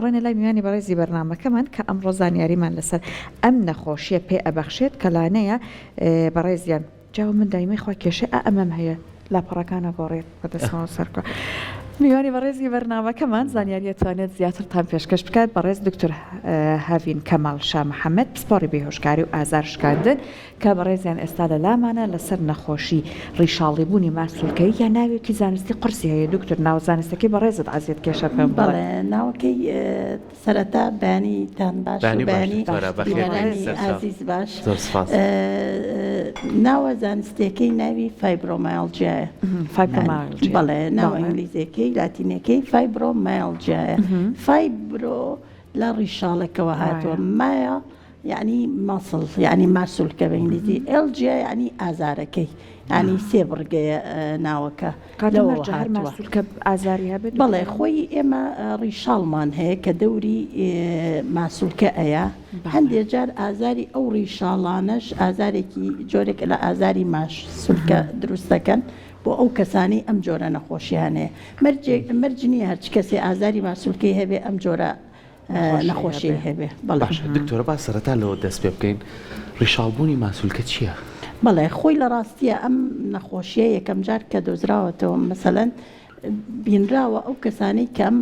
أرينا لا مياني بريزي برنامج كمان كأمر زانياري من لسر أم نخوشية بي أبخشيت كلانية بريزيان جاو من دايما إخوة كيشاء أمام هي لا براكانا قوريت قد اسمه سركو میوانی بررسی برنامه کمان زانیاری توانید زیاتر تام پیشکش بکرد بررس دکتر هافین کمال شاه محمد سپاری بهوشکاری و آزارش کردن که بررسیان استاد لامانه لسر نخوشی ریشالی بونی مسئول که یا ناوی کی زانستی قرصی هی دکتر ناو زانستی کی بررسید عزیز کشف کن بله ناو کی سرتا بانی تان باش بانی عزیز باش ناو زانستی کی ناوی فایبرومیالجیا بله ناو انگلیزی کی لاتینيكي فايبروميالجيا فايبرو لا ريشالة كوهات مايا يعني مصل يعني مسل كبنجليزي الجيا يعني ازاركي يعني سيبرجي ناوكا لو مرجع مسل كب ازاريها بد بالله خوي اما ريشال مان هيك دوري مسل كايا عندي جار ازاري او ريشالانش ازاري كي جورك الى ازاري ماش سلكه دروستكن بۆ ئەو کەسانی ئەم جۆرە نەخۆشیانەیە مەرجنی هەرچ کەسێ ئازاری ماسوولکەی هەبێ ئەم جۆرە نەخۆشی هەبێ باش دکتۆرە با سەرەتا لەوە دەست پێ بکەین ڕیشاڵبوونی ماسوولکە چییە؟ بەڵێ خۆی لە ڕاستیە ئەم نەخۆشیە یەکەم جار کە دۆزراوەتەوە مەسەلەن بینراوە ئەو کەسانەی کە ئەم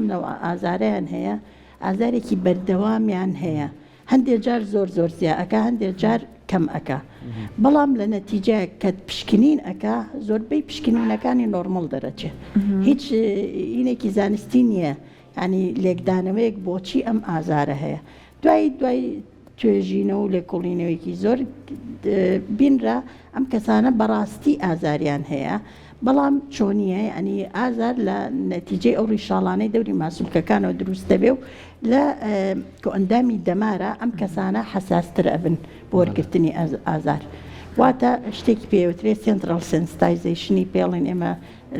ئازارەیان هەیە ئازارێکی بەردەوامیان هەیە هەندێک جار زۆر زیادەکە هەندێک جار کەم ئەکا بەڵام لە نەتیجە کە پشکنین ئەکا زۆربەی پشکنینەکانی نۆرمەڵ دەرەچێت هیچ هینێکی زانستی نییە ینی لێکدانەوەیەک بۆچی ئەم ئازارە هەیە دوای توێژینە و لێکۆڵینەوەیەکی زۆر بینرا ئەم کەسانە بەڕاستی ئازاریان هەیە بەڵام چۆنیە ینی ئازار لە نەتیجەی ئەو ڕیشاڵانەی دەوری ماسوولکەکانەوە دروست دەبێ و لە ئەندامی دەمارە ئەم کەسانە حەساستر ئەبن بۆ وەرگرتنی ئازار واتە شتێکی پێوترێت سنترال سنسیتایزیشنی پێڵین ئێمە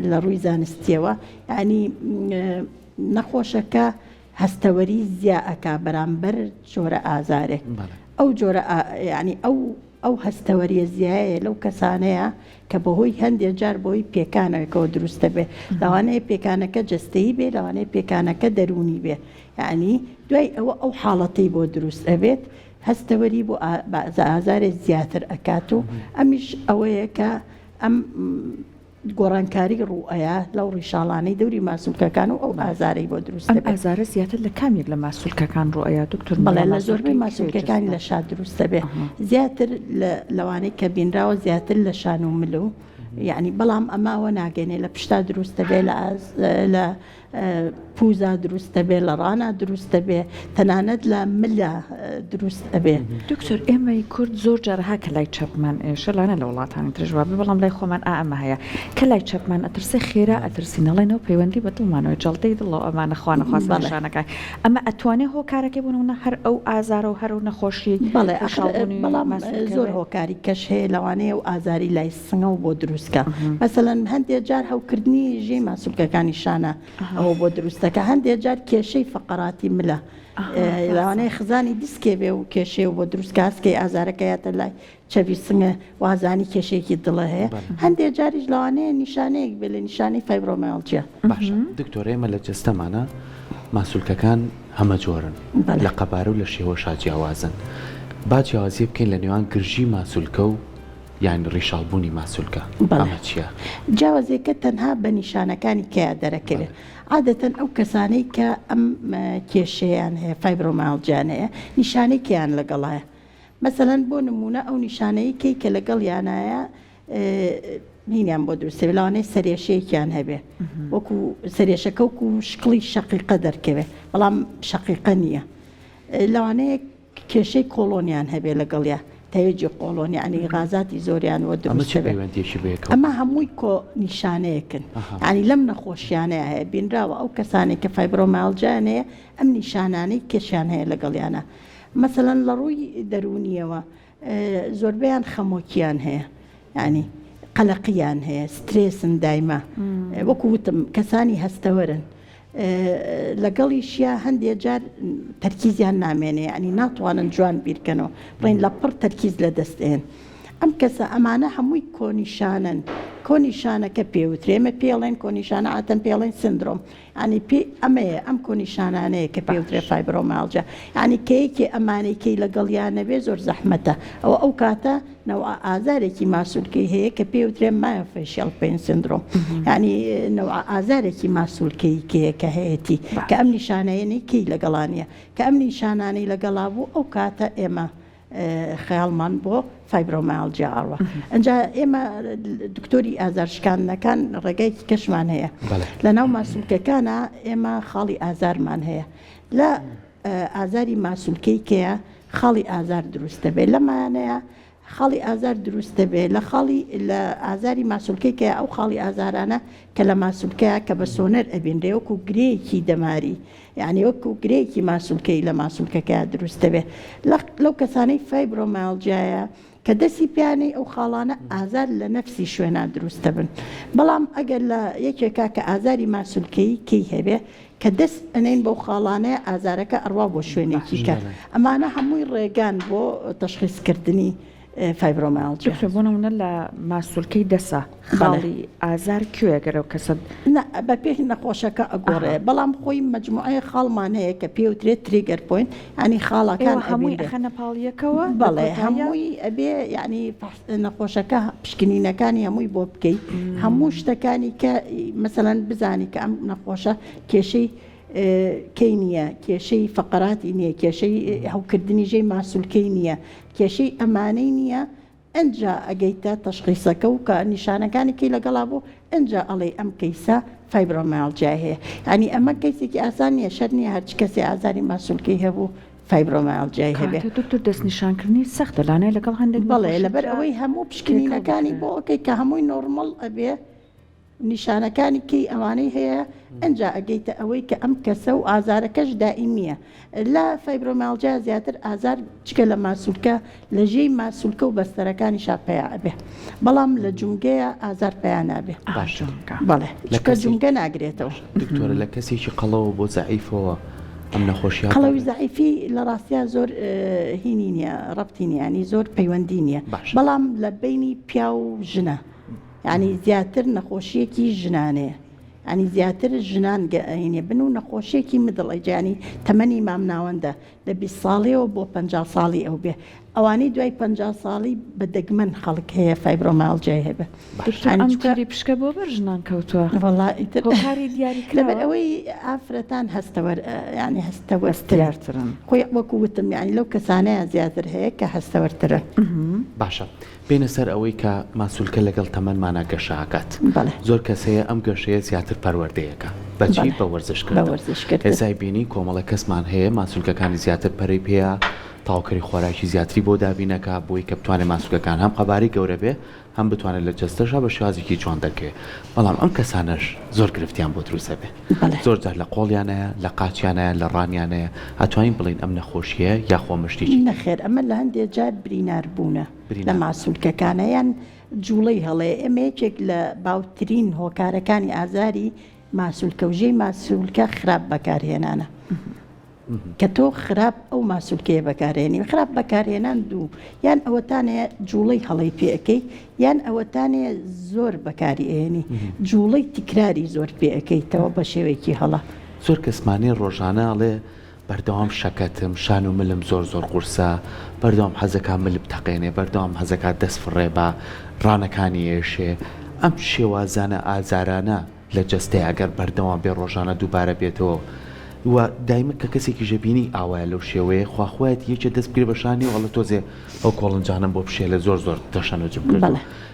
لە ڕووی زانستیەوە ینی نەخۆشەکە هەستەوەری زیائەکە بەرامبەر جۆرە ئازارێک ئەو جۆرە ینی ئەو هەستەوەریە زیایە لەو کەسانەیە کە بەهۆی هەندێک جار بۆی پێکانەوەکەوە دروستە بێ لەوانەیە پێکانەکە جستەیی بێ لەوانەیە پێکانەکە دەرونی بێ یعنی دوای ئەو حاڵەتەی بۆ دروست ئەبێت هەستەوەری بۆ ئازارێک زیاتر ئەکات و ئەمیش ئەوەیە کە ئەم گۆڕانکاری ڕوئەیە لەو ڕیشاڵانەی دەوری ماسوولکەکان و ئەو ئازارەی بۆ دروست ئەم ئازارە زیاتر لە کامێک لە ماسوولکەکان ڕوئەیە دکتۆر بەڵێ لە زۆربەی ماسوولکەکانی لە شا دروستە بێ زیاتر لەوانەی کە بینراوە زیاتر لە شان و ملو یعنی بەڵام ئەماوە ناگەنێ لە پشتا دروستە بێ لە پوزا دروستە بێ لە ڕانا دروستە بێ تەنانەت لە ملە دروست ئەبێ دکتۆر ئێمەی کورد زۆر جارها کە لای چەپمان شەلانە لە وڵاتانی ترژوا بەڵام لای خۆمان ئەمە هەیە کە لای چەپمان ئەترسێ خێرا ئەترسینەڵێنەوە پەیوەندی بە دڵمانەوە جەڵدەی دڵەوە ئەمانە خوانە خواستشانەکە ئەمە ئەتوانێت هۆکارەکەی بوونەوە هەر ئەو ئازارە و هەر و نەخۆشی بەڵێ بەڵام زۆر هۆکاری کەش هەیە لەوانەیە و ئازاری لای سنگە و بۆ دروستکە مەسەلەن هەندێک جار هەوکردنی ژێی ماسوولکەکانی شانە ئەوە بۆ دروستەکە هەندێک جار کێشەی فەقەراتی ملە لەوانەیە خزانی دیسکێ بێ و کێشێ و بۆ دروستکە هەستکەی ئازارەکەیاتە لای چەوی سنگە وازانی کێشێکی دڵە هەیە هەندێک جاریش لەوانەیە نیشانەیەک بێ لە نیشانەی فایبرۆمیالجیا باشە دکتۆر ئێمە لە جەستەمانە ماسوولکەکان هەمە جۆرن لە قەبارە و لە شێوە جیاوازن با جیاوازی بکەین لە نێوان گرژی ماسوولکە و یان ڕیشاڵبوونی ماسوولکە ئەمە چییە؟ جیاوازیەکە تەنها بە نیشانەکانی کەیە دەرەکەوێت عادەتەن ئەو کەسانەی کە ئەم کێشەیان هەیە فایبرۆمیالجیان هەیە نیشانەی کەیان لەگەڵایە مەسەلەن بۆ نمونە ئەو نیشانەی کەی کە لەگەڵ یانایە هینیان بۆ دروستە لەوانەیە سەرێشەیەکیان هەبێ وەکو سەرێشەکە وەکو شکڵی شەقیقە دەرکەوێت بەڵام شەقیقە نییە لەوانەیە کێشەی کۆڵۆنیان هەبێ لەگەڵیا تەوێجی قۆڵۆن ینی غازاتی زۆریان وە دروست ئەمە هەمووی کۆ نیشانەیەکن ینی لەم نەخۆشیانەیە هەیە بینراوە ئەو کەسانێک کە فایبرۆمیالجیان هەیە ئەم نیشانانەی کێشیان هەیە لەگەڵیانە مەسەلەن لە ڕووی دەرونیەوە زۆربیان خەمۆکیان هەیە ینی قەلەقیان هەیە سترێسن دایما وەکو وتم کەسانی هەستەوەرن لەگەڵیشیا هەندێک جار تەرکیزیان نامێنێ ینی ناتوانن جوان بیرکەنەوە بڵین لە پڕ تەرکیز لە دەستێن ئەم کەسە ئەمانە هەمووی کۆنیشانن کۆنیشانەکە پێوترێمە پێڵێن کۆنیشانە ئاتەم پێڵێن سندرۆم ینی ئەمەیە ئەم کۆنیشانانەیە کە پێوترێ فایبرۆمالجیا ینی کەیەکی ئەمانەی کەی لەگەڵیانەبێ زۆر زەحمەتە ئەو کاتە نەوە ئازارێکی ماسوولکەی هەیە کە پێوترێ مایۆفیشیال پین سندرۆم ینی نەوە ئازارێکی ماسوولکەی کە هەیەی کە ئەم نیشانەیەنی کەی لەگەڵانیە کە ئەم نیشانانەی لەگەڵا بوو ئەو کاتە ئێمە خەیاڵمان بۆ فایبرۆمالجیا ئەوە ئەجا ئێمە دکتۆری ئازارشکاندنەکان ڕێگایکی کەشمان هەیە لە ناو ماسوولکەکانە ئێمە خاڵی ئازارمان هەیە لە ئازاری ماسوولکەی کەیە خاڵی ئازار دروستە بێت لەمانەیە خاڵی ئازار دروستە بێت لە ئازاری ماسوولکەی کە ئەو خاڵی ئازارانە کە لە ماسوولکەیە کە بە سۆنەر ئەبێنرێ وەکو گرەیەکی دەماری یعنی وەکو گرەیەکی ماسوولکەی لە ماسوولکەکە دروستە بێت لەو کەسانەی فایبرۆمالجیایە کە دەستی پیانەی ئەو خاڵانە ئازار لە نەفسی شوێنە دروستە بن بەڵام ئەگەر لە یەکێکا کە ئازاری ماسوولکەی کەی هەبێ کە دەست ئەنین بەو خاڵانەیە ئازارەکە ئەڕوا بۆ شوێنێکی کە ئەمانە هەمووی ڕێگان بۆ تەشخیصکردنی فایبرۆمالجیا بۆنەونە لە ماسوولکەی دەسە خاڵی ئازار کوێگەرە و کەسە بە پێ نەخۆشەکە ئەگۆڕێ بەڵام خۆی مەجموعەیە خاڵمان هەیە کە پێوترێت تریگەر پۆین ینی خاڵەکان هەمووی ئەخەنە پاڵیەکەوە بەڵێ هەمووی ئەبێ ینی نەخۆشەکە پشکنینەکانی هەمووی بۆ بکەیت هەموو شتەکانی کە مەسەلەن بزانی کە ئەم نەخۆشە کێشەی کەی نییە کێشەی فقراتی نییە کێشەی هەوکردنی ژێی ماسوولکەی نییە کێشەی ئەمانەی نییە ئەنجا ئەگەیتە تەشخیصەکە و کە نیشانەکانی کەی لەگەڵا بوو ئەنجا ئەڵێ ئەم کەیسە فایبرۆمالجیا هەیە ینی ئەمە کەیسێکی ئاسان نییە شەر نییە هەرچ کەسی ئازاری ماسوولکەی هەبوو فایبرۆمالجیای هەبێ دکتۆر دەستنیشانکردنی سەختە لانەیە لەگەڵ هەندێک بەڵێ لەبەر ئەوەی هەموو پشکنینەکانی بۆ ئەوکەی کە هەمووی نۆرمەڵ ئەبێ نیشانەکانی کەی ئەوانەی هەیە ئەنجا ئەگەیتە ئەوەی کە ئەم کەسە و ئازارەکەش دائیمیە لە فایبرۆمالجیا زیاتر ئازار چکە لە ماسوولکە لە ژێی ماسوولکە و بەستەرەکانی شاپەیە ئەبێ بەڵام لە جونگەیە ئازار پێیان نابێ بەڵێ چکە جونگە ناگرێتەوە دکتۆرە لە کەسێکی قەڵەوە بۆ زەعیفەوە ئەم نەخۆشیە قەڵەوی زەعیفی لە ڕاستیە زۆر هینی نییە ڕەبتی نییە زۆر پەیوەندی نییە بەڵام لە بینی پیا و ژنە ینی زیاتر نەخۆشیەکی ژنانەیە ینی زیاتر ژنان گەینێ بن و نەخۆشیێکی مدڵەجانی تەمەنی مام ناوەندە لە 20 ساڵیەوە بۆ 50 ساڵی ئەو بێ ئەوانەی دوای 50 ساڵی بە دەگمەن خەڵک هەیە فایبرۆمالجیا هەبێ ئەمجاری پشکە بۆ بەر ژنان کەوتووە هۆکاری دیاری لەبەر ئەوەی ئافرەتان هەستەوە ینی هەستەوەسترارترن خۆی وەکو وتم ینی لەو کەسانەیە زیاتر هەیە کە هەستەوەرترن باشە بینە سەر ئەوەی کە ماسوولکە لەگەڵ تەمەنمانە گەشاکات زۆر کەسەیە ئەم گەشەیە زیاتر پەروەردەیەەکە بەچی بە وەرزشکرد ئێسای بینی کۆمەڵە کەسمان هەیە ماسوولکەکانی زیاتر پەرەی پێەیە تاوکەری خۆراکی زیاتری بۆ دابینەکە بۆی کە بتوانێت ماسوولکەکان هەم قەباری گەورە بێ هەم بتوانێت لە جەستەشە بە شوازێکی جوان دەکەوێت بەڵام ئەم کەسانەش زۆر گرفتیان بۆ دروستە بێ زۆر جار لە قۆڵیانەیە لە قاچیانەیە لە ڕانیانەیە ئەتوانین بڵین ئەم نەخۆشیە یاخۆ مشتێکی نەخێر ئەمە لە هەندێک جار برینار بوونە لە ماسوولکەکانەیان جوڵەی هەڵێ ئەمە یەکێک لە باوترین هۆکارەکانی ئازاری ماسوولکە و ژێی ماسوولکە خراپ بەکارهێنانە کە تۆ خراپ ئەو ماسوولکەیە بەکارێنی خراپ بەکارهێنان دوو یان ئەوەتانەیە جوڵەی هەڵی پێەکەی یان ئەوەتانەیە زۆر بەکاری ئێنی جوڵەی تکراری زۆر پێەکەیتەوە بە شێوەیەکی هەڵە زۆر کەسمانی ڕۆژانە ئەڵێ بەردەوام شەکەتم شان و ملم زۆر قورسە بەردەوام حەزەکە مل بتەقێنێ بەردەوام حەزەکە دەست فڕێ بە ڕانەکانی ئێشێ ئەم شێوازانە ئازارانە لە جەستەیە ئەگەر بەردەوام بێ ڕۆژانە دووبارە بێتەوە و دایمە کە کەسێکی ژەبینی ئاوایە لەو شێوەیە خواخوایەت یەکێ دەست پێ بەشانی و ئەڵە تۆزێ ئەو کۆڵنجانم بۆ پشێ لە زۆر دەشەنەجم کرد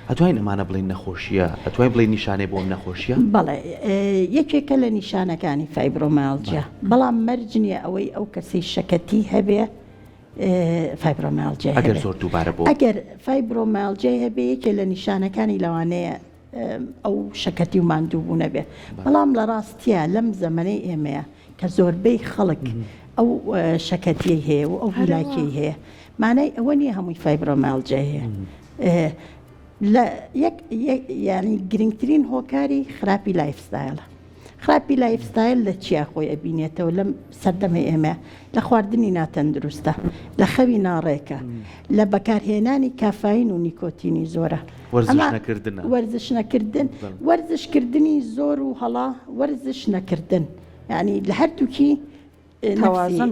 ئەتوانین ئەمانە بڵین نەخۆشیە ئەتوانین بڵین نیشانەی بۆم نەخۆشیە بەڵێ یەکێکە لە نیشانەکانی فایبرۆمالجیا بەڵام مەرج نییە ئەوەی ئەو کەسی شەکەتی هەبێ فایبرۆمالجیا ئەگەر زۆر دووبارە بۆ ئەگەر فایبرۆمالجیا هەبێ یەکێ لە نیشانەکانی لەوانەیە ئەو شەکەتی و ماندوو بوو نەبێ بەڵام لە ڕاستیە لەم زەمەنەی ئێمەیە کە زۆربەی خەڵک ئەو شەکەتی هەیە و ئەو هیلاکی هەیە مانای ئەوە نییە هەمووی فایبرۆمالجیا هەیە ینی گرنگترین هۆکاری خراپی لایفستایلە خراپی لایفستایل لە چیا خۆی ئەبینێتەوە لەم سەردەمەی ئێمە لە خواردنی ناتەندروستە لە خەوی ناڕێکە لە بەکارهێنانی کافاین و نیکۆتینی زۆرە وەرزش نەکردن وەرزشکردنی زۆر و هەڵا وەرزش نەکردن یعنی لە هەردووکی توازن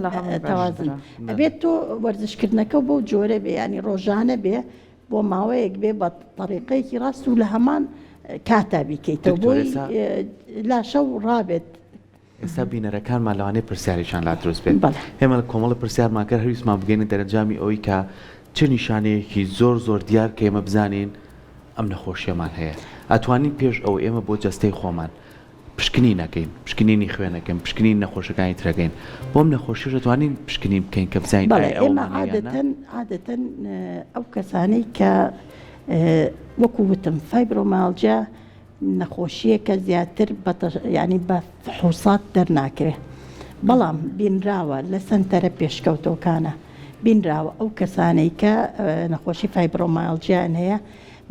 ئەبێت تۆ وەرزشکردنەکە بۆ جۆرە بێ ینی ڕۆژانە بێ بۆ ماوەیەک بێ بە طریقەیەکی ڕاست و لە هەمان کاتا بیکەیتەوە بۆی لاشە و ڕابێت. ئێستا بینەرەکانمان لەوانەیە پرسیاریشان لا دروست بێت هێمە لە کۆمەڵە پرسیارمان کرد هەویستمان بگەینە دەرەنجامی ئەوەی کە چه نیشانەیەکی زۆر دیار کە ئێمە بزانین ئەم نەخۆشیەمان هەیە ئەتوانین پێش ئەو ئێمە بۆ جەستەی خۆمان پشکنی نەکەین پشکنینی خوێنەکەین پشکنین نەخۆشەکانی ترەکەین بۆم نەخۆشیش دەتوانین پشکنی بکەین کە بزانین ئێمە عادەتەن ئەو کەسانەی کە وەکو وتم فایبرۆمالجیا نەخۆشیەکە زیاتر ینی بە فحوسات دەرناکرێت بەڵام بینراوە لە سنتەرە پێشکەوتەکانە بینراوە ئەو کەسانەی کە نەخۆشی فایبرۆمالجیان هەیە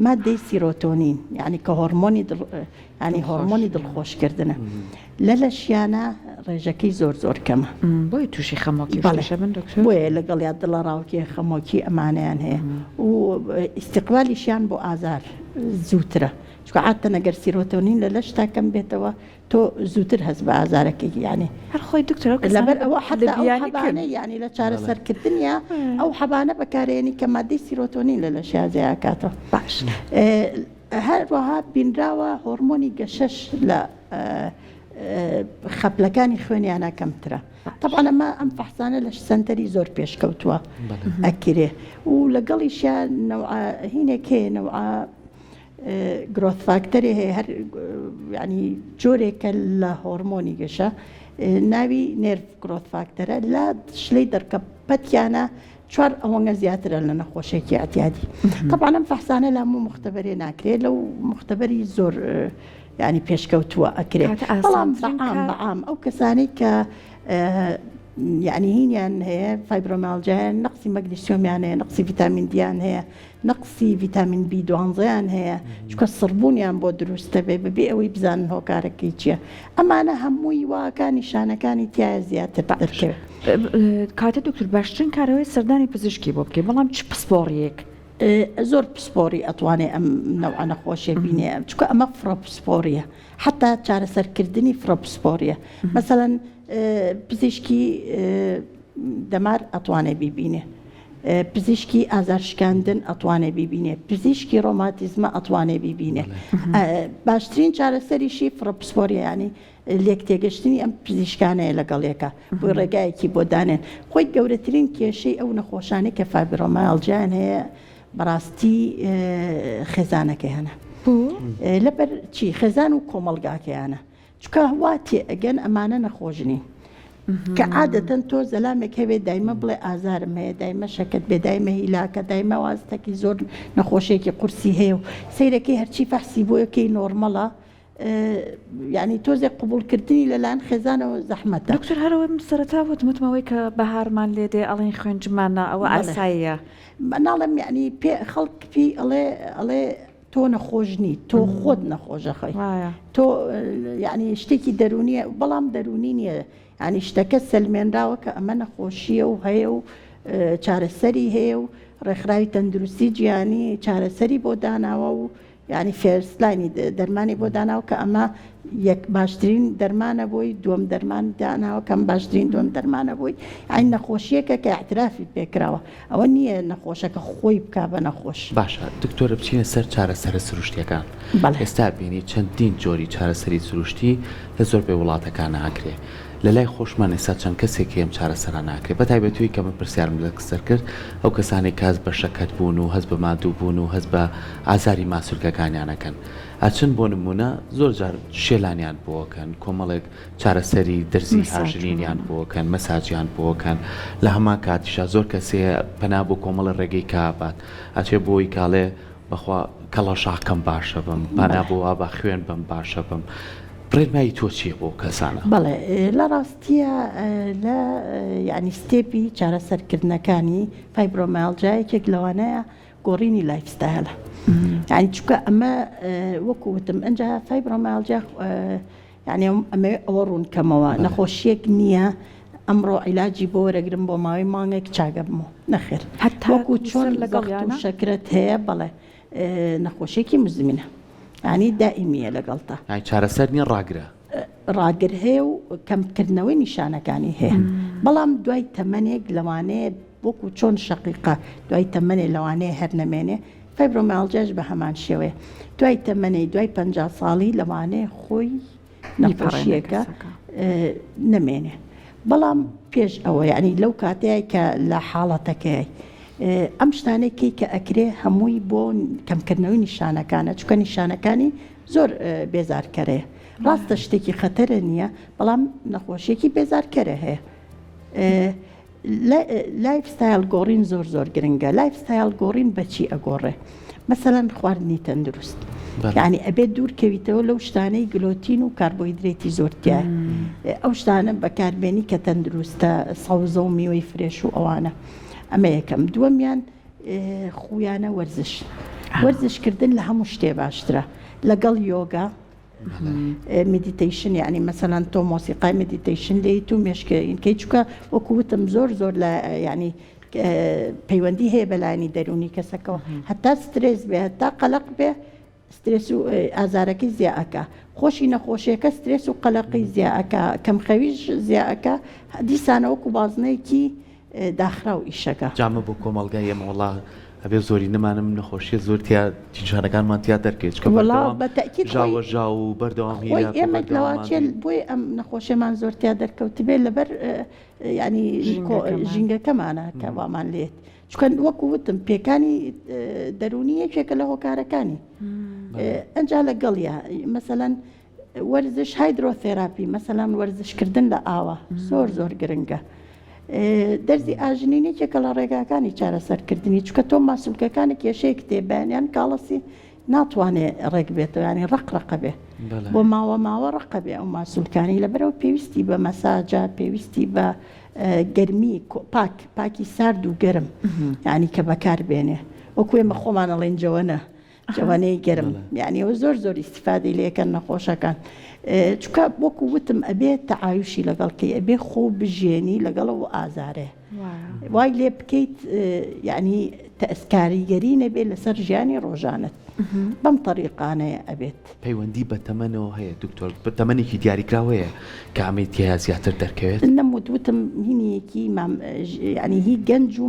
مادەی سیرۆتۆنین یعنی کە هۆرمۆنی دڵخۆشکردنە لەشیانە ڕێژەکەی زۆر کەمە بۆی تووشی خەمۆکی بۆیە لەگەڵ یا دڵە ڕاوکی خەمۆکی ئەمانیان هەیە و ئیستیقبالیشیان بۆ ئازار زووترە چکە عادەتەن ئەگەر سیرۆتۆنین لە لەشتا کەم بێتەوە تۆ زووتر هەست بە ئازارەکەی یعنی هەر خۆی دکتۆر لەبەر ئەوە حتا حەبانە یعنی لە چارەسەرکردنیە ئەو حەبانە بەکارێنی کە مادەی سیرۆتۆنین لە لەشیازەیە کاتەوە باش هەروەها بینراوە هۆرمۆنی گەشەش لە خەپلەکانی خوێنیانە کەمترە طبعا ئەم فەحسانە لە سنتەری زۆر پێشکەوتووە ئەکرێ و لەگەڵیشیان هینێک هەیە نەوعا گرۆث فاکتەری هەیە هەر ینی جۆرێکە لە هۆرمۆنی گەشە ناوی نێرف گرۆث فاکتەرە لە شلەی دەرکە پەتیانە 4 ئەوەنگە زیاترە لە نەخۆشێکی ئەتیادی طبعا ئەم فەحسانە لە هەموو مختبەرێ ناکرێت لەو مختبەری زۆر ینی پێشکەوتووە ئەکرێت بەڵام بەعام ئەو کەسانەی کە یعنی هینیان هەیە فایبرۆمالجیان نقصی مەگنیسیۆمیان هەیە نقصی ڤیتامین دییان هەیە نقصی ڤیتامین B12یان هەیە چکە سڕبوونیان بۆ دروستە بێ بەبێ ئەوەی بزانن هۆکارەکەی چییە ئەمانە هەمووی واکان نیشانەکانی تایە زیاتر دەرکەوێت. کاتە دکتۆر باشترین کارەوەی سەردانی پزیشکی بۆ بکەین بەڵام چ پسپۆڕیەک زۆر پسپۆری ئەتوانێت ئەم نەوعە نەخۆشیە بینێ چکە ئەمە فڕە پسپۆریە حتا چارەسەرکردنی فڕە پسپۆریە مەسەڵەن پزیشکی دەمار ئەتوانێت بیبینێ پزیشکی ئازارشکاندن ئەتوانێت بیبینێ پزیشکی ڕۆماتیزمە ئەتوانێت بیبینێ باشترین چارەسەریشی فڕە پسپۆریە ینی لێک تێگەشتنی ئەم پزیشکانەیە لەگەڵێکە بۆی ڕێگایەکی بۆ دانێن خۆی گەورەترین کێشەی ئەو نەخۆشانەی کە فایبرۆمالجیان هەیە بەڕاستی خێزانەکەی هەنە لەبەر چی خێزان و کۆمەڵگاکەیانە چکە واتی ئەگەن ئەمانە نەخۆشنی کە عادەتەن تۆ زەلامێک هەوێت دایمە بڵێ ئازارم هەیە دایمە شەکەت بێ دایمە هیلاکە دایمە وازتەکی زۆر نەخۆشیێکی قورسی هەیە و سەیرەکەی هەرچی فەحسی بۆیەکەی نۆرمەڵە یعنی تۆزێک قبولکردنی لەلایەن خێزانەوە زەحمەتە. دکتۆر هەرەوەی سەرەتا وتمەوەی کە بەهارمان لێ دێ ئەڵێن خوێنجمانە ئەوە ئاساییە ناڵم یعنی خەڵک پێی ئەڵێ تۆ نەخۆشنی تۆ خۆت نەخۆشەخەی تۆ یعنی شتێکی دەرونیە بەڵام دەرونی نییە ینی شتەکە سلمێنراوە کە ئەمە نەخۆشیە و هەیە و چارەسەری هەیە و ڕێکخراوی تەندروستی جیهانی چارەسەری بۆ داناوە و ینی فێرسلاینی دەرمانی بۆ داناوە کە ئەمە یەک باشترین دەرمانە بۆی دووەم دەرمان داناوە کەم باشترین دووەم دەرمانە بۆی ئاین نەخۆشیەکە کە اعترافی پێکراوە ئەوە نییە نەخۆشەکە خۆی بکا بە نەخۆش. باشە دکتۆرە بچینە سەر چارەسەرە سروشتیەکان ئێستا بینی چەندین جۆری چارەسەری سروشتی لە زۆر بێ وڵاتەکان ناکرێ لە لای خۆشمان ئێستا چەند کەسێکی ئەم چارەسەرە ناکرێت بە تایبەتووی کە من پرسیارم لەسەر کرد ئەو کەسانی کاس بە شەکەت بوون و هەست بە مادوو بوون و هەست بە ئازاری ماسوولکەکانیانەکەن ئەچن بۆ نمونە زۆر جار شێلانیان بۆکەن کۆمەڵێک چارەسەری دەرزی هاژنینیان بۆکەن مەساجیان بۆکەن لە هەمان کاتیشا زۆر کەسێ پەنا بۆ کۆمەڵە ڕێگەی کابات ئەچێ بۆی کاڵێ بەخوا کەڵەشاکەم باشە بم پانا بۆ وا بە خوێن بم باشە بم ڕێنمایی تۆ چیە بۆ کەسانە؟ بەڵێ لە ڕاستیە لە یعنی ستێپی چارەسەرکردنەکانی فایبرۆمالجیایەکێک لەوانەیە گۆڕینی لایفستایلە یعنی چکە ئەمە وەکو وتم ئەنجا فایبرۆمالجیا يعني ئەمە ئەوە ڕوونکەمەوە نەخۆشیەک نییە ئەمڕۆ عیلاجی بۆ وەرەگرم بۆ ماوەی مانگێک چاگە بمەوە نەخێر وەکو چۆن لەگەڵ شەکرت هەیە بەڵێ نەخۆشیێکی مزمینە ینی دائیمیە لەگەڵتە چارەسەر نیە ڕاگرە ڕاگر هەیە و کەمکردنەوەی نیشانەکانی هەیە بەڵام دوای تەمەنێک لەوانەیە وەکو چۆن شەقیقە دوای تەمەنێ لەوانەیە هەر نەمێنێ فایبرۆمیالجیاش بە هەمان شێوەیە دوای تەمەنەی دوای 50 ساڵی لەوانەیە خۆی نەخۆشیەکە نەمێنێ بەڵام پێش ئەوە یعنی لەو کاتەیە کە لە حاڵەتەکەی ئەم شتانێکی کە ئەکرێ هەمووی بۆ کەمکردنەوەی نیشانەکانە چکە نیشانەکانی زۆر بێزارکەرەیە ڕاستە شتێکی خەتەرە نییە بەڵام نەخۆشیێکی بێزارکەرە هەیە لایف ستایل گۆڕین زۆر گرنگە لایف ستایل گۆڕین بەچی ئەگۆڕێ مەسەلاً خواردنی تەندروست یعنی ئەبێت دوورکەویتەوە لەو شتانەی گلۆتین و کاربۆیدرێتی زۆرتیایە ئەو شتانە بەکاربێنی کە تەندروستە سەوزە و میوەی فرێش و ئەوانە ئەمە یەکەم دووەمیان خویانە وەرزشکردن لە هەموو شتێ باشترە لەگەڵ یۆگا مدیتیشن یعنی مەسەلاً تۆ مۆسیقای مدیتیشن لێیت و مێشکەکەی چووکە وەکووتم زۆر ینی پەیوەندی هەیە بەلایانی دەرونی کەسەکەەوە هەتا سترێس بێ هەتا قەلق بێ سترێس و ئازارەکەی زیاکە خۆشی نەخۆشیەکە سترێس و قەلقی زیاکە کەمخەویش زیاکە دیسانە وەکو بازنەیەکی داخرا و ئیشەکە جامە بۆ کۆمەڵگای ئێمەوەڵا ئەبێ زۆری نەمانم نەخۆشیە زۆرتیا جیجانەکانمانتیا دەرکێت ژاوەژا و بەردەوام ئێمە لەواچێ بۆی ئەم نەخۆشیەمان زۆرتیا دەرکەوت بێت لەبەر ینی ژینگەکەمانە کە وامان لێت چکە وەکو وتم پێکانی دەرونی یەکێکە لە هۆکارەکانی ئەنجا لەگەڵیا مەسەلاً وەرزش هایدرۆتێراپی مەسەلاً وەرزشکردن لە ئاوە زۆر گرنگە دەرزی ئاژنینێکێکە لە ڕێگاکانی چارەسەرکردنی چکە تۆ ماسوولکەکانی کێشەیەک تێبیانیان کاڵەسی ناتوانێت ڕێک بێتەوە ینی ڕقڕقە بێ بۆ ماوە ڕقە بێ ئەو ماسوولکانی لەبەرەوە پێویستی بە مەساجە پێویستی بە گەرمی پاکی سارد و گەرم ینی کە بەکار بێنێ وەکو ئێمە خۆمان ئەڵێن جەوەنە جوانەی گەرم یعنی ئەو زۆر ئیسیفادەی لێکەن نەخۆشەکان چکە وەکو وتم ئەبێ تەعایوشی لەگەڵکەی ئەبێ خۆ بژێنی لەگەڵەوە ئازارێ وای لێ بکەیت یعنی کاریگەری نەبێت لەسەر ژیانی ڕۆژانت بەم طریقانەیە ئەبێت پەیوەندی بە تەمەنەوە هەیە دکتۆر بە تەمەنێکی دیاریکراوە هەیە کە ئەمەیتیە زیاتر دەرکەوێت نەموتوتم هینیەکی ینی هی گەنج و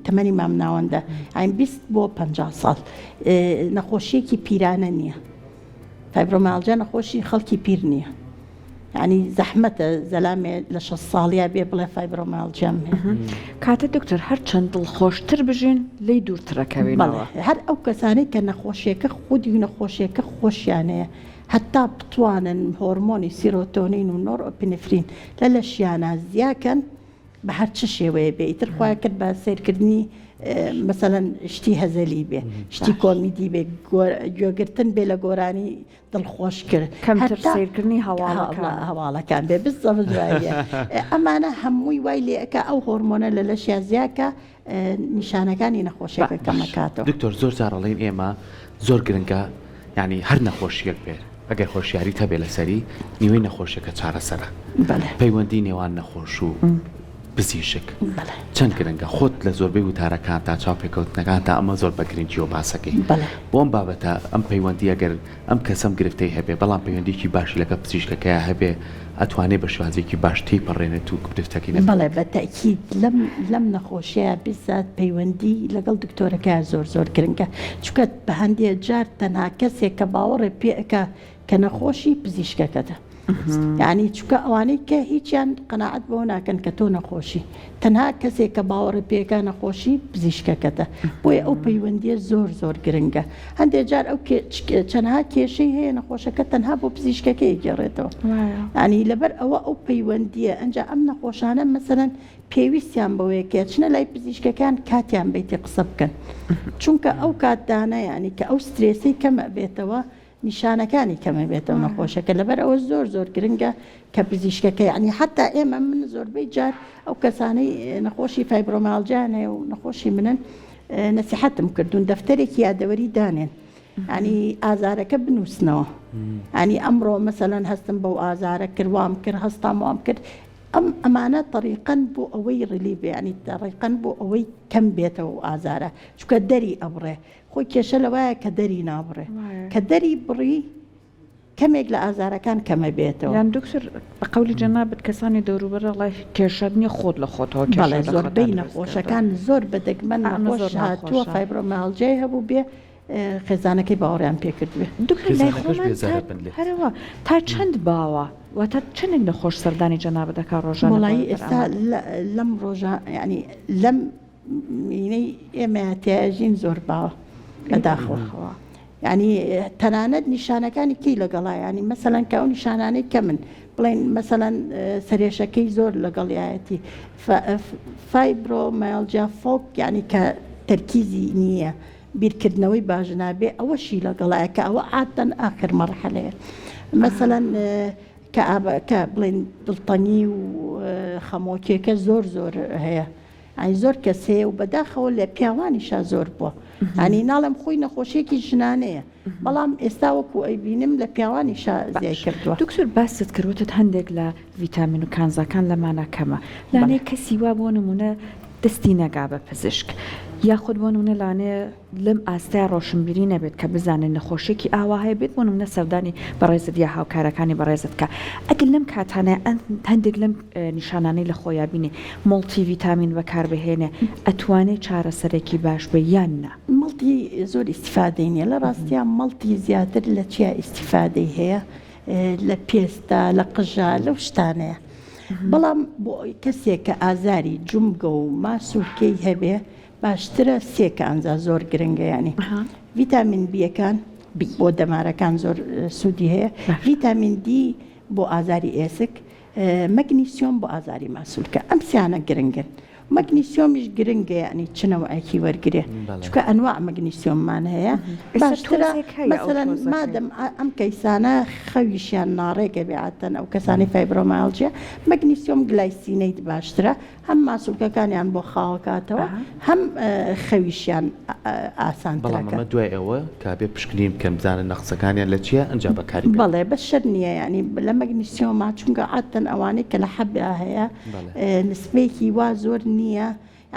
تەمەنی مامناوەندە ئاین 20 بۆ 50 ساڵ نەخۆشیەکی پیرانە نییە فایبرۆمیالجیا نەخۆشی خەڵکی پیر نییە ینی زەحمەتە زەلامێ لە 6 ساڵیا بێ بڵێ فایبرۆمیالجیام کاتە دکتۆر هەر چەند دڵخۆشتر بژین لی دوورترەکەوێنەوە هەر ئەو کەسانەی کە نەخۆشیەکە خودی نەخۆشیەکە خۆشیانەیە هەتا بتوانن هۆرمۆنی سیرۆتۆنین و نۆرئۆپینفرین لە لەشیانە زیاکەن بە هەر چ شێوەیە بێ ئیتر خۆیان کرد بە سیرکردنی مەسەلاً شتی هەزەلی بێ شتی کۆمیدی بێ گوێگرتن بێ لە گۆرانی دڵخۆش کرد کەمتر سیرکردنی هەواڵەکان بێ بزەوت دوایە ئەمانە هەمووی وای لێەکە ئەو هۆرمۆنە لە لەشیا زیاکە نیشانەکانی نەخۆشیەکە کەمەکاتەوە دکتۆر زۆر جارەڵێن ئێمە زۆر گرنگە یعنی هەر نەخۆشیەک بێت ئەگەر خۆشیاریت هەبێ لەسەری نیوەی نەخۆشیەکە چارەسەرە پەیوەندی نێوان نەخۆش و پزیشک چەند گرنگە خۆت لە زۆربەی وتارەکان تا چاوپێکەوتنەکان تا ئەمە زۆر بەگرنگی و باسەکەی بۆم بابەتە ئەم پەیوەندی ئەگەر ئەم کەسم گرفتەی هەبێ بەڵام پەیوەندێکی باشی لەگە پزیشکەکەیە هەبێ ئەتوانێت بە شوازێکی باشتەی پەڕێنێت و گرفتەکەی بەڵێ بەتەکید لەم نەخۆشیە بزات پەیوەندی لەگەڵ دکتۆرەکە زۆر گرنگە چونکە بە هەندێک جار تەنها کەسێک کە باوەڕێ پێەکە کە نەخۆشی پزیشکەکەتە یعنی چونکە ئەوانەی کە هیچیان قەناعەت بۆ ناکەن کە تۆ نەخۆشی تەنها کەسێک کە باوەڕێ پێەکە نەخۆشی پزیشکەکەتە بۆیە ئەو پەیوەندیە زۆر گرنگە هەندێک جار ئەو چەندها کێشەی هەیە نەخۆشەکە تەنها بۆ پزیشکەکەی گێڕێتەوە ینی لەبەر ئەو پەیوەندیە ئەنجا ئەم نەخۆشانە مەسەلاً پێویستیان بەوەیەکە چنە لای پزیشکەکان کاتیان بیتی قسە بکەن چونکە ئەو کاتدانە ینی کە ئەو سترێسی کەمە بێتەوە نیشانەکانی کەمە بێتەوە نەخۆشەکە لەبەر ئەوە زۆر گرنگە کە پزیشکەکە ینی حتا ئێمە من زۆربەی جار ئەو کەسانەی نەخۆشی فایبرۆمیالجیانێ و نەخۆشی منن نەسیحەتم کردوون دەفتەرێکی یادەوەری دانێن ینی ئازارەکە بنووسنەوە ینی ئەمڕۆ مەسەلەن هەستم بەو ئازارە کرد وام کرد هەستام وام کرد ئەمانە طریقەن بۆ ئەوەی ڕلی بێ ینی طریقەن بۆ ئەوەی کەم بێتەوە ئازارە چکە دەری ئەبڕێ خۆی کێشە لەوایە کە دەری نابڕێ کە دەری بڕی کەمێک لە ئازارەکان کەمە بێتەوە یان دکتۆر بە قەولی جەنابەت کەسانی دەوروبەرە وڵای کێشە نییە خۆت لە خۆتەوە بەڵێ زۆربەی نەخۆشەکان زۆر بەدەگمەن نەخۆش هاتووە فایبرۆمیالجیا هەبوو بێ خێزانەکەی باوەڕیان پێکرد بێ دکتۆر لای خۆمان هەرەوە تا چەند باوە واتە چندێک نەخۆش سەردانی جەنابەت دەکات ڕۆژانە وڵایی ئێستا لەم ڕۆژان ینی لەم مینەی ئێمە تێژین زۆر باوە لەداخەوە ینی تەنانەت نیشانەکانی کەی لەگەڵا ینی مەسەلەن کە ئەو نیشانانەی کە من بڵێن مەسەلەن سەرێشەکەی زۆر لەگەڵیایەتی فایبرۆمیالجیا فۆک ینی کە تەرکیزی نییە بیرکردنەوەی باش نابێ ئەوەشی لەگەڵایە کە ئەوە عادەن ئاخر مەرحەلەیە مەسەلەن کە بڵێن دڵتەنی و خەمۆکیەکە زۆر هەیە ئەی زۆر کەس هەیە و بەداخەوە لە پیاوانیشا زۆر بووە ئەنی ناڵم خۆی نەخۆشیێکی ژنانەیە بەڵام ئێستا وەکو ئەیبینم لە پیاوانیشا زیای کردووە دکتۆر باست کردوتت هەندێک لە ڤیتامین و کانزاکان لەمانە کەمە لانەیە کەسی وا بۆ نمونە دەستی نەگا بە پزیشک یاخود بۆ نمونە لانەیە لەم ئاستای ڕۆشنبیری نەبێت کە بزانێت نەخۆشیێکی ئاوا هەیە بێت بۆ نمونە سەردانی بەڕێزت یا هاوکارەکانی بەڕێزت کە ئەگەر لەم کاتانە هەندێک لەم نیشانانەی لە خۆیان بینێ مڵتی ڤیتامین بەکاربهێنێ ئەتوانێت چارەسەرێکی باش بە یان نە مڵتی زۆر ئیسیفادەی نیە لە ڕاستیان مڵتی زیاتر لە چیا ئیسیفادەی هەیە لە پێستا لە قژا لەو شتانەیە بەڵام بۆ کەسێک کە ئازاری جومگە و ماسوولکەی هەبێ باشترە سێکە ئەنجا زۆر گرنگە ینی ڤیتامین بیەکان بۆ دەمارەکان زۆر سوودی هەیە ڤیتامین دی بۆ ئازاری ئێسک مەگنیسیۆم بۆ ئازاری ماسوولکە ئەم سیانە گرنگن مەگنیسیۆمیش گرنگە ینی چنەوە ئایکی وەرگێ چکە ئەنواع مەگنیسیۆممان هەیە باشترە مەسەلەن مادەم ئەم کەیسانە خەویشیان ناڕێگە بێعاتەن ئەو کەسانی فایبرۆمیالجیا مەگنیسیۆم گلایسینەیت باشترە هەم ماسوولکەکانیان بۆ خاوەکاتەوە هەم خەویشیان ئاسانترەکە بەڵام ئەمە دوای ئەوە کابێ پشکنیم کە بزانن نەخسەکانیان لە چیە ئەنجا بەکاری بەڵێ بەشەر نییە ینی لە مەگنیسیۆما چونکە عادەن ئەوانەی کە لە حەبا هەیە نسبەیەکی وا زۆر نییە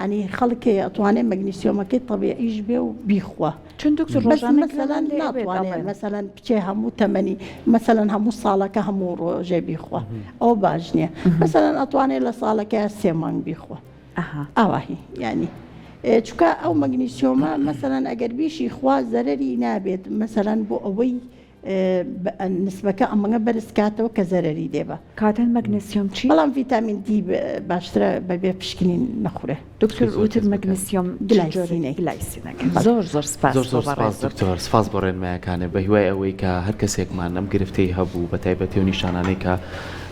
ینی خەڵکێ ئەتوانێت مەگنیسیۆمەکەی طبیعیش بێ و بیخوا چون دکتۆر ڕۆژانە مەسەلەن ناتوانێت مەسەلەن بچێ هەموو تەمەنی مەسەلەن هەموو ساڵەکە هەموو ڕۆژێ بیخوا ئەو باش نییە مەسەلەن ئەتوانێت لە ساڵەکە 3 مانگ بیخوا ئاواهی ینی چکە ئەو مەگنیسیۆمە مەسەلەن ئەگەر بیشی خوا زەرەری نابێت مەسەلەن بۆ ئەوەی نسبەکە ئەمەگە بەرزکاتەوە کە زەرەری دێبە کاتەن مەگنیسیۆم چی بەڵام ڤیتامین دی باشترە بەبێ پشکنین نەخورێ دکتۆر وتر مەگنیسیۆم گلایسینەکە زۆر سپاس دکتۆر سپاس بۆ ڕێنمایەکانە بە هیوای ئەوەی کە هەر کەسێکمان ئەم گرفتەی هەبوو بە تایبەتی و نیشانانەی کە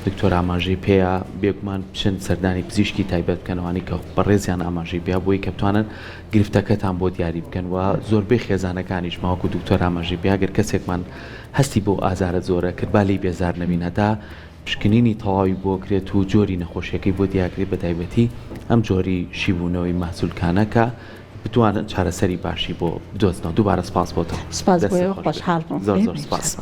دکتۆر ئاماژەی پێەیە بێگومان بچن سەردانی پزیشکی تایبەت بکەنەوەی کە بەڕێزیان ئاماژەی بیا بۆی کە بتوانن گرفتەکەتان بۆ دیاری بکەن و زۆربەی خێزانەکانیش ماوەکو دکتۆر ئاماژەی بیاگەر کەسێکمان هەستی بۆ ئازارە زۆرە کرد با لی بێزار نەبینە تا پشکنینی تەواوی بۆ کرێت و جۆری نەخۆشیەکەی بۆ دیاکرێت بە تایبەتی ئەم جۆری شیبوونەوەی ماسوولکانە کە بتوانن چارەسەری باشی بۆ بدۆزنەوە دووبارە سپاس بۆتەوە سپاس بۆ خۆشحاڵ زۆر سپاس